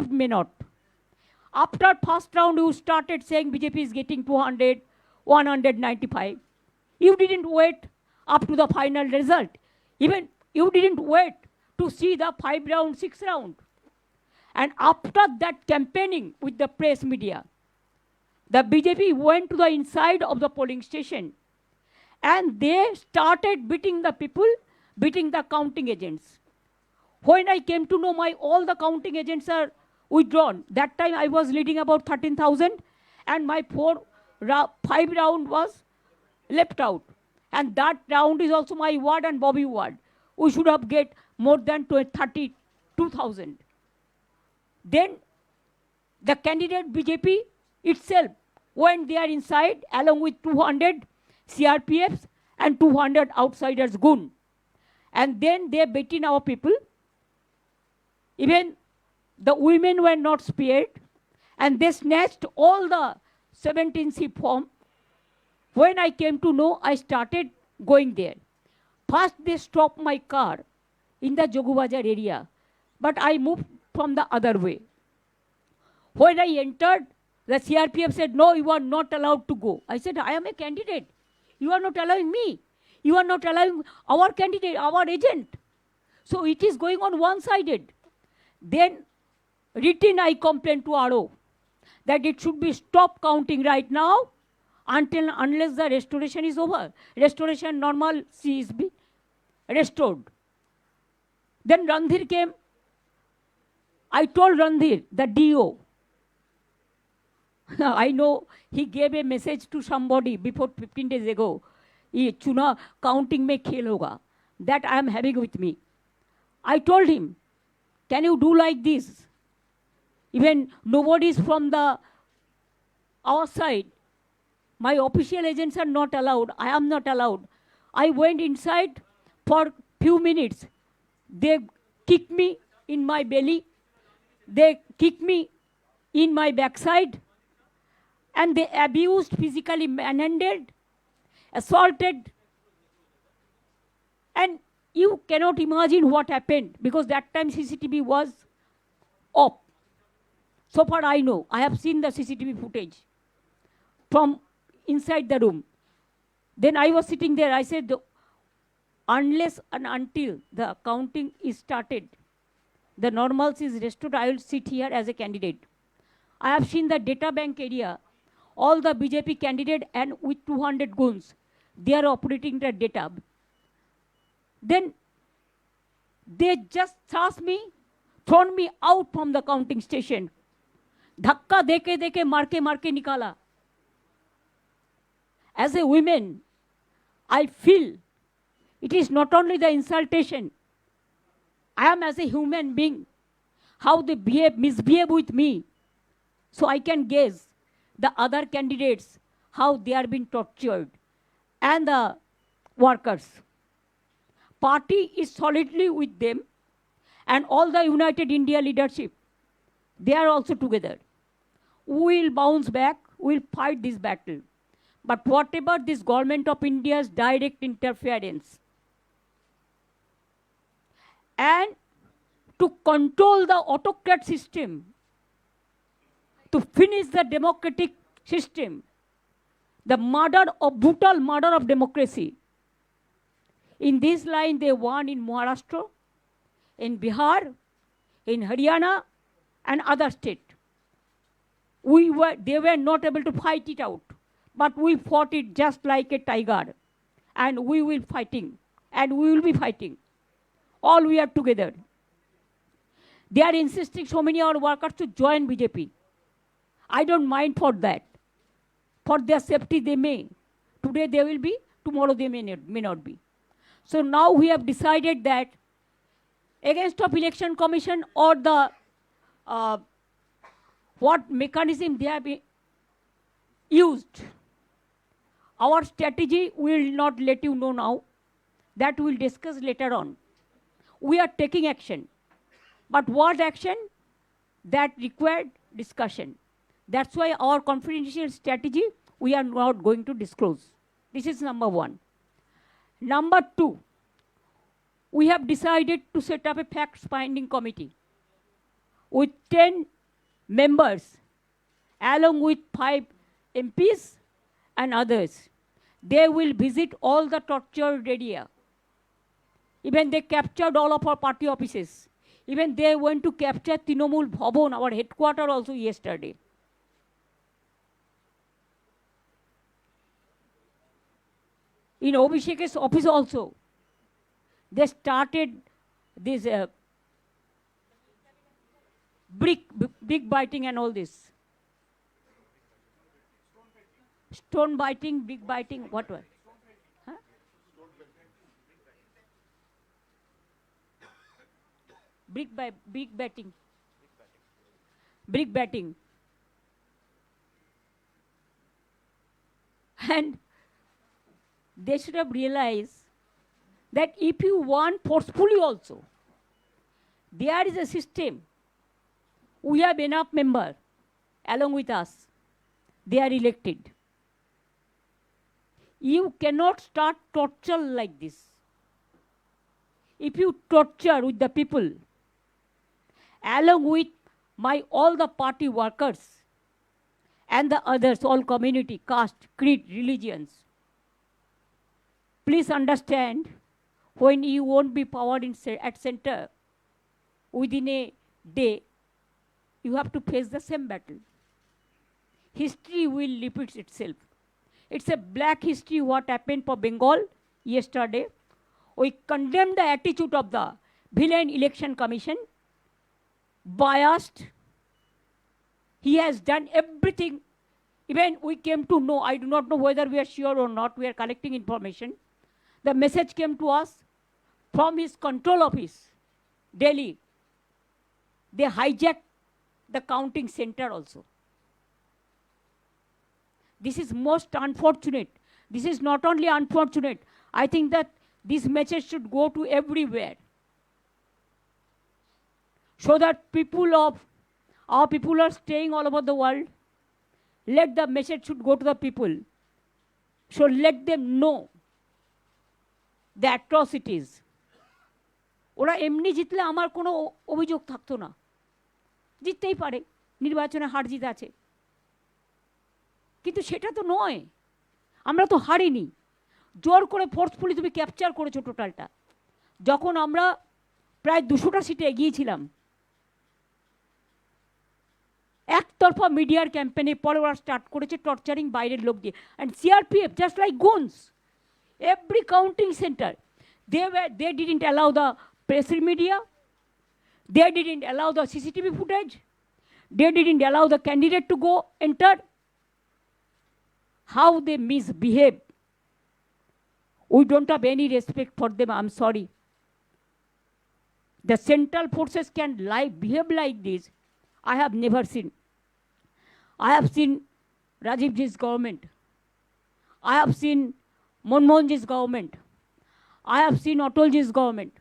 accept may not. After first round, you started saying BJP is getting 200, 195. You didn't wait up to the final result. Even you didn't wait to see the 5 round, 6 round. And after that campaigning with the press media, the BJP went to the inside of the polling station and they started beating the people, beating the counting agents. When I came to know all the counting agents are withdrawn, that time I was leading about 13,000 and my 5 round was left out. And that round is also my ward and Bobby ward. We should have get more than 32,000. Then the candidate BJP itself went there inside along with 200 CRPFs and 200 outsiders gun. And then they beaten our people. Even the women were not spared. And they snatched all the 17C form. When I came to know, I started going there. First, they stopped my car in the Jogubajar area. But I moved from the other way. When I entered, the CRPF said, no, you are not allowed to go. I said, I am a candidate. You are not allowing me. You are not allowing our candidate, our agent. So it is going on one-sided. Then written I complained to RO that it should be stop counting right now unless the restoration is over. Restoration normalcy is be restored. Then Randhir came. I told Randhir, the DO, I know he gave a message to somebody before 15 days ago. Ye chuna counting mein khel hoga. That I am having with me. I told him, can you do like this? Even nobody is from our side. My official agents are not allowed. I am not allowed. I went inside for few minutes. They kicked me in my belly. They kicked me in my backside. And they abused, physically manhandled, assaulted. And you cannot imagine what happened because that time CCTV was off. So far I know. I have seen the CCTV footage from inside the room. Then I was sitting there. I said, unless and until the counting is started, the normalcy is restored, I will sit here as a candidate. I have seen the data bank area. All the BJP candidate and with 200 guns, they are operating the data. Then they just thrust me, thrown me out from the counting station. Dhakka deke marke nikala. As a woman, I feel it is not only the insultation. I am as a human being, how they misbehave with me. So I can guess the other candidates, how they are being tortured, and the workers. Party is solidly with them, and all the United India leadership, they are also together. We will bounce back, we will fight this battle. But whatever this government of India's direct interference, and to control the autocrat system, to finish the democratic system, the brutal murder of democracy. In this line, they won in Maharashtra, in Bihar, in Haryana, and other states. They were not able to fight it out, but we fought it just like a tiger, and we will fighting, and we will be fighting. All we are together. They are insisting so many of our workers to join BJP. I don't mind for that. For their safety, they may. Today they will be, tomorrow they may not be. So now we have decided that against of election commission or the what mechanism they have used. Our strategy we will not let you know now. That we will discuss later on. We are taking action. But what action? That required discussion. That's why our confidential strategy we are not going to disclose. This is number one. Number two, we have decided to set up a fact-finding committee. with 10 members, along with 5 MPs and others. They will visit all the tortured area. Even they captured all of our party offices. Even they went to capture Tinamul Bhavan, our headquarters also yesterday. In Abhishek's office also, they started this brick biting and all this. Stone biting, brick biting, whatever. Huh? Brick batting. Brick batting. And they should have realized that if you want forcefully also, there is a system. We have enough members along with us. They are elected. You cannot start torture like this. If you torture with the people, along with all the party workers and the others, all community, caste, creed, religions, please understand, when you won't be powered at center, within a day, you have to face the same battle. History will repeat itself. It's a black history what happened for Bengal yesterday. We condemn the attitude of the villain election commission, biased. He has done everything. Even we came to know, I do not know whether we are sure or not, we are collecting information. The message came to us from his control office, Delhi. They hijacked the counting center also. This is most unfortunate. This is not only unfortunate. I think that this message should go to everywhere, so that our people are staying all over the world. Let the message should go to the people. So let them know the atrocities. ওরা এমনি জিতলে আমার কোনো অভিযোগ থাকতো না, জিততেই পারে, নির্বাচনে হার জিত আছে, কিন্তু সেটা তো নয়। আমরা তো হারিনি, জোর করে ফোর্সফুলি তুমি ক্যাপচার করেছো টোটালটা। যখন আমরা প্রায় 200টা সিটে এগিয়েছিলাম, একতরফা মিডিয়ার ক্যাম্পেনে পরে ওরা স্টার্ট করেছে টর্চারিং বাইরের লোক দিয়ে। And CRPF just like goons, every counting center, they didn't allow the press media, they didn't allow the CCTV footage, they didn't allow the candidate to go enter. How they misbehave. We don't have any respect for them, I'm sorry. The central forces can behave like this. I have never seen. I have seen Rajiv Ji's government. I have seen Manmohan Ji's government. I have seen Atal Ji's government.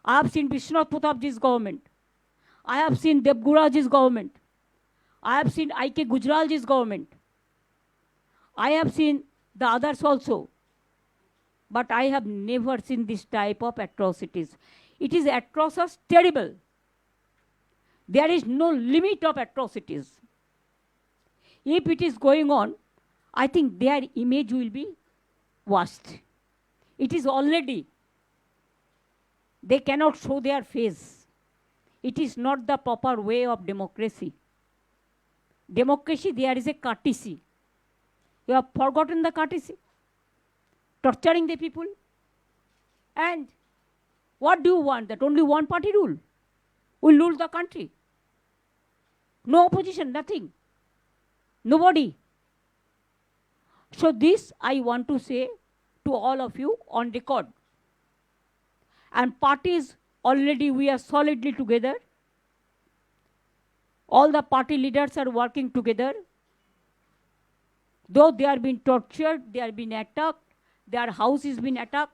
I have seen Vishwanath Pratap Ji's government. I have seen Devgura Ji's government. I have seen I.K. Gujral Ji's government. I have seen the others also. But I have never seen this type of atrocities. It is atrocious, terrible. There is no limit of atrocities. If it is going on, I think their image will be washed. It is already. They cannot show their face. It is not the proper way of democracy. Democracy, there is a courtesy. You have forgotten the courtesy. Torturing the people. And what do you want? That only one party rule will rule the country. No opposition, nothing. Nobody. So this I want to say to all of you on record. And parties, already we are solidly together. All the party leaders are working together. Though they are being tortured, they are being attacked, their house is being attacked,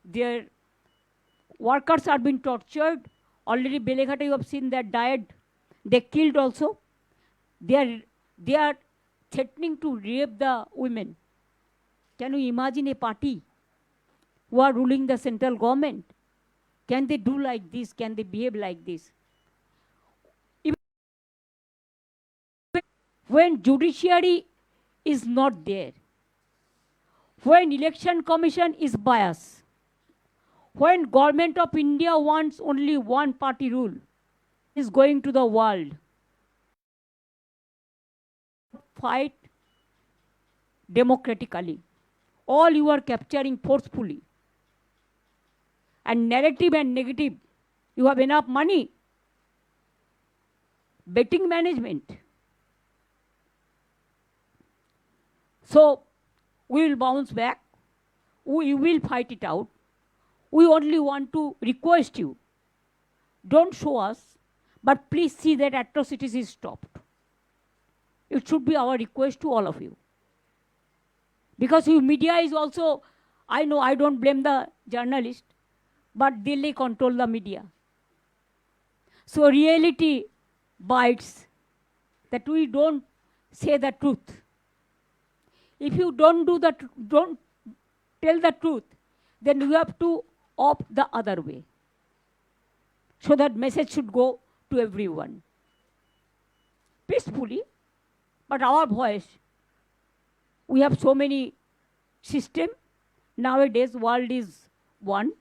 their workers are being tortured. Already Beleghata, you have seen that died. They killed also. They are threatening to rape the women. Can you imagine a party who are ruling the central government? Can they do like this? Can they behave like this? when judiciary is not there, when election commission is biased, when government of India wants only one party rule, is going to the world, fight democratically. All you are capturing forcefully. And narrative and negative, you have enough money. Betting management. So, we will bounce back. We will fight it out. We only want to request you, don't show us, but please see that atrocities is stopped. It should be our request to all of you. Because you media is also, I know I don't blame the journalist, but they control the media. So reality bites that we don't say the truth. If you don't tell the truth, then you have to opt the other way. So that message should go to everyone. Peacefully, but our voice, we have so many systems. Nowadays, world is one.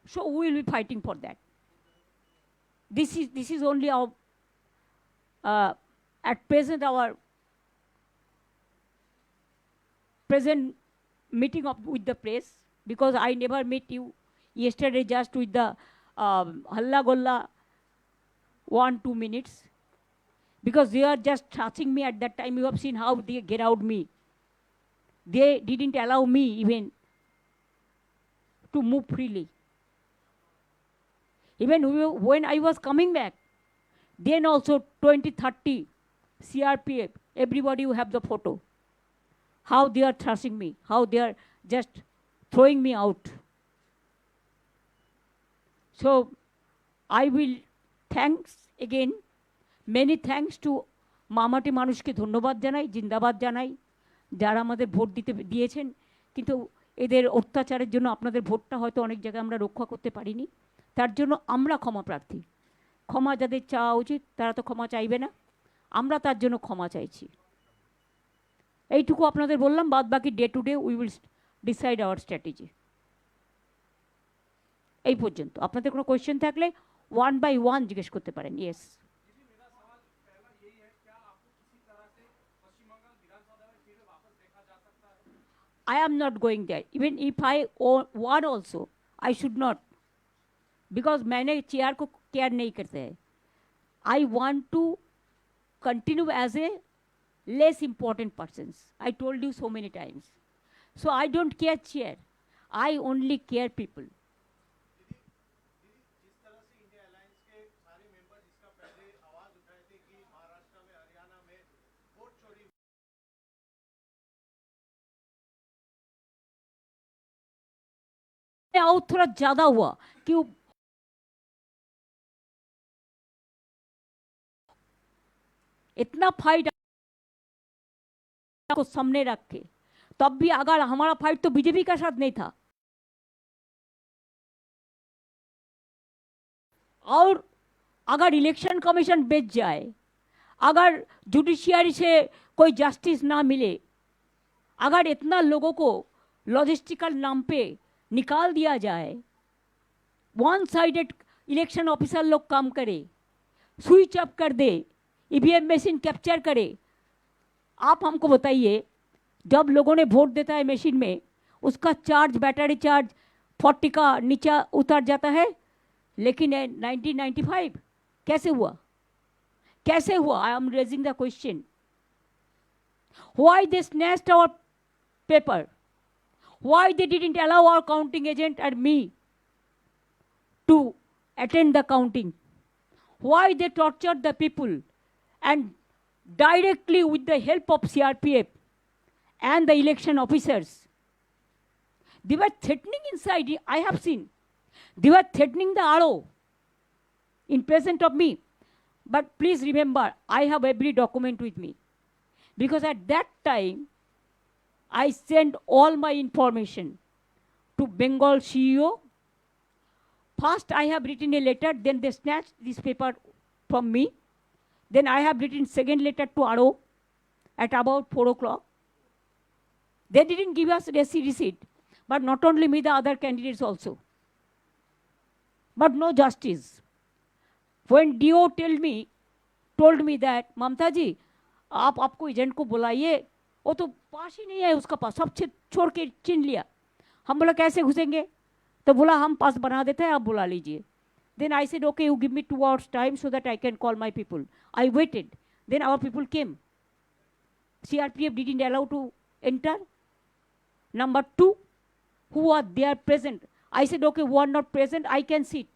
So we will be fighting for that. This is only our, at present, our present meeting with the press, because I never met you yesterday just with the halla golla 1-2 minutes, because they are just touching me at that time. You have seen how they get out me. They didn't allow me even to move freely. Even when I was coming back, then also 20-30 CRPF, everybody who have the photo, how they are thrashing me, how they are just throwing me out. So I will thanks again, many thanks to মামাটি মানুষকে ধন্যবাদ জানাই, জিন্দাবাদ জানাই, যারা আমাদের vote দিয়েছেন, কিন্তু এদের অত্যাচারের জন্য আপনাদের ভোটটা হয়তো অনেক জায়গায় আমরা রক্ষা করতে পারিনি, তার জন্য আমরা ক্ষমা প্রার্থী। ক্ষমা যাদের চাওয়া উচিত তারা তো ক্ষমা চাইবে না, আমরা তার জন্য ক্ষমা চাইছি। এইটুকু আপনাদের বললাম, বাদ বাকি day to day we will decide our strategy. এই পর্যন্ত। আপনাদের কোনো কোয়েশ্চেন থাকলে 1 by 1 জিজ্ঞেস করতে পারেন। Yes, I am not going there. Even if I want also, I should not, because मैंने चेयर को केयर नहीं करते हैं। I want to continue as a less important persons. I told you so many times. So I don't care chair. I only care people. और थोड़ा ज्यादा हुआ कि इतना फाइट को सामने रख के, तब भी अगर हमारा फाइट तो बीजेपी का साथ नहीं था, और अगर इलेक्शन कमीशन बेच जाए, अगर जुडिशियरी से कोई जस्टिस ना मिले, अगर इतना लोगों को लॉजिस्टिकल नाम पे निकाल दिया जाए, वन साइडेड इलेक्शन ऑफिसर लोग काम करे, स्विच अप कर दे, ईवीएम मशीन कैप्चर करे। आप हमको बताइए, जब लोगों ने वोट देता है मशीन में, उसका चार्ज, बैटरी चार्ज 40 का नीचे उतर जाता है, लेकिन 1995 कैसे हुआ? कैसे हुआ? I am raising the question. Why they snatched our paper? Why they didn't allow our counting agent and me to attend the counting? Why they tortured the people and directly with the help of CRPF and the election officers? They were threatening inside. I have seen. They were threatening the RO in presence of me. But please remember, I have every document with me. Because at that time, I sent all my information to Bengal CEO. First, I have written a letter, then they snatched this paper from me. Then I have written second letter to RO at about 4 o'clock. They didn't give us receipt, but not only me, the other candidates also. But no justice. When DO told me that, Mamta ji, आप आपको agent को बुलाइए, वो तो पास ही नहीं है उसका पास, सब छोड़ के छीन लिया. हम बोला कैसे घुसेंगे? तो बोला हम पास बना देते हैं, आप बुला लीजिए. Then I said, okay, you give me 2 hours time so that I can call my people. I waited. Then our people came. CRPF didn't allow to enter. Number 2, who are there present? I said, okay, who are not present, I can sit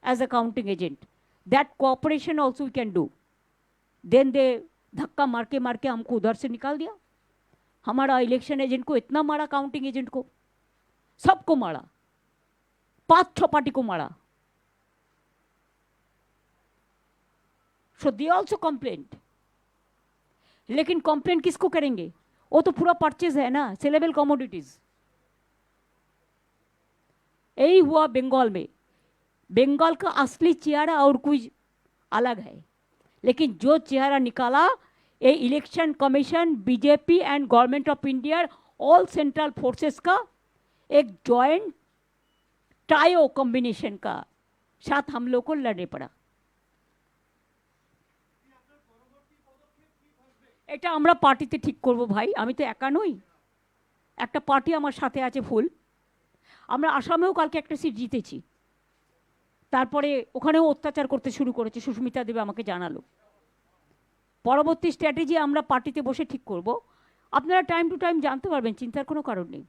as a counting agent. That cooperation also we can do. Then they धक्का मार के हमको उधर से निकाल दिया. हमारा election agent को इतना मारा, काउंटिंग एजेंट को, सबको मारा, 5-6 पार्टी को मारा. So they also complained. लेकिन कंप्लेंट किसको करेंगे? वो तो पूरा परचेज है ना, सेलेबल कमोडिटीज. यही हुआ बंगाल में. बंगाल का असली चेहरा और कुछ अलग है, लेकिन जो चेहरा निकाला ये election commission, BJP and government of India, all central forces का एक जॉइंट ट्रायो कॉम्बिनेशन का साथ हम लोग को लड़ने पड़ा. এটা আমরা পার্টিতে ঠিক করব ভাই, আমি তো একা নই, একটা পার্টি আমার সাথে আছে ফুল. আমরা আসামেও কালকে একটা সিট জিতেছি, তারপরে ওখানেও অত্যাচার করতে শুরু করেছে, সুস্মিতা দেবে আমাকে জানালো. পরবর্তী স্ট্র্যাটেজি আমরা পার্টিতে বসে ঠিক করব. আপনারা টাইম টু টাইম জানতে পারবেন, চিন্তার কোনো কারণ নেই.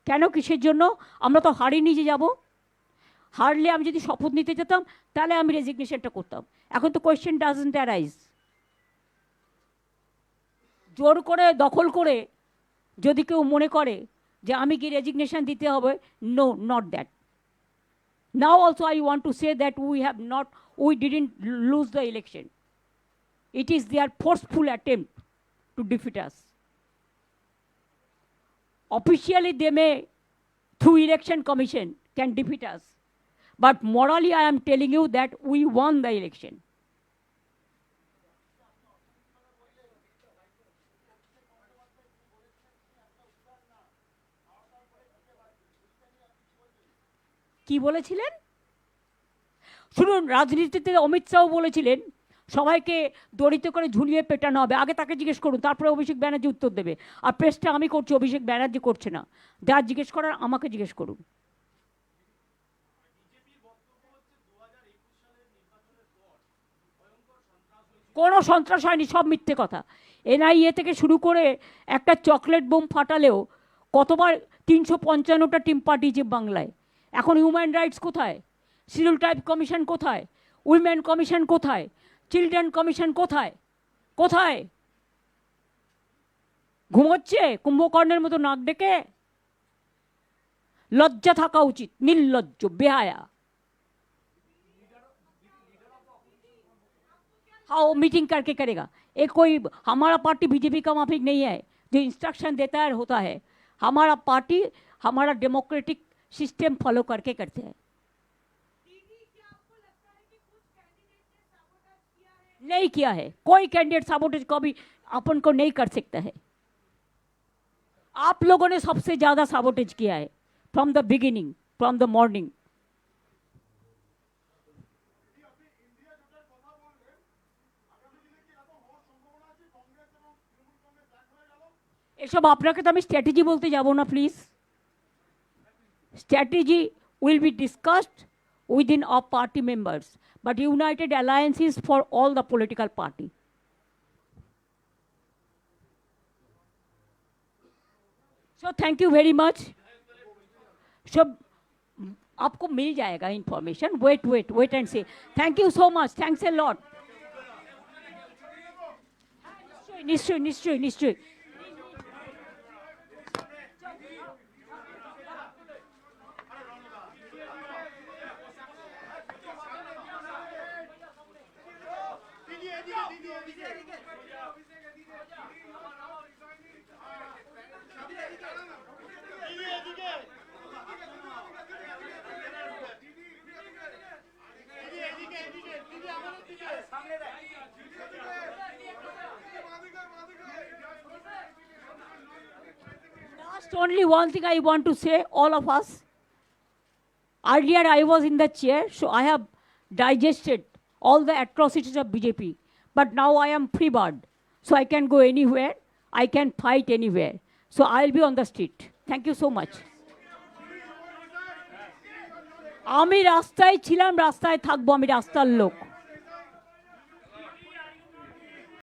কেন, কিসের জন্য? আমরা তো হারিয়ে নিয়ে যাব. হারলে আমি যদি শপথ নিতে যেতাম তাহলে আমি রেজিগনেশনটা করতাম. এখন তো কোয়েশ্চেন ডাজন্ট অ্যারাইজ. জোর করে দখল করে যদি কেউ মনে করে যে আমি কি রেজিগনেশন দিতে হবে, no, not that. Now also I want to say that we didn't lose the election. It is their forceful attempt to defeat us. Officially they may, through election commission, can defeat us. But morally I am telling you that we won the election. কি বলেছিলেন শুনুন, রাজনীতিতে অমিত শাহ বলেছিলেন সবাইকে দড়িতে করে ঝুলিয়ে পেটানো হবে. আগে তাকে জিজ্ঞেস করুন, তারপরে অভিষেক ব্যানার্জি উত্তর দেবে. আর প্রেসটা আমি করছি, অভিষেক ব্যানার্জি করছে না. যার জিজ্ঞেস করার আমাকে জিজ্ঞেস করুন. কোনো সন্ত্রাস হয়নি, সব মিথ্যে কথা. এনআইএ থেকে শুরু করে একটা চকলেট বোম ফাটালেও কতবার 355টা টিম পাঠিয়েছে বাংলায়. এখন হিউম্যান রাইটস কোথায়? শিডিউল ট্রাইব কমিশন কোথায়? উইমেন কমিশন কোথায়? চিলড্রেন কমিশন কোথায়? কোথায়? ঘুমোচ্ছে কুম্ভকর্ণের মতো নাক ডেকে? লজ্জা থাকা উচিত, নির্লজ্জ, বেহায়া. हाँ, वो मीटिंग करके करेगा. ये कोई हमारा पार्टी बीजेपी का माफिक नहीं है जो इंस्ट्रक्शन देता है होता है. हमारा पार्टी हमारा डेमोक्रेटिक सिस्टम फॉलो करके करते हैं. नहीं किया है कोई कैंडिडेट. साबोटेज कभी अपन को नहीं कर सकता है. आप लोगों ने सबसे ज्यादा साबोटेज किया है from the beginning, from the morning. এসব আপনাকে তো আমি স্ট্র্যাটেজি বলতে যাব না please. Strategy will be discussed within our party members, but united alliance is for all the political party. So thank you very much. So आपको मिल जाएगा information. wait and see. Thank you so much. Thanks a lot. निश्चय. Just only one thing I want to say, all of us. Earlier I was in the chair, so I have digested all the atrocities of BJP. But now I am free bird, so I can go anywhere, I can fight anywhere. So I'll be on the street. Thank you so much. আমি রাস্তায় ছিলাম, রাস্তায় থাকবো, আমি রাস্তার লোক।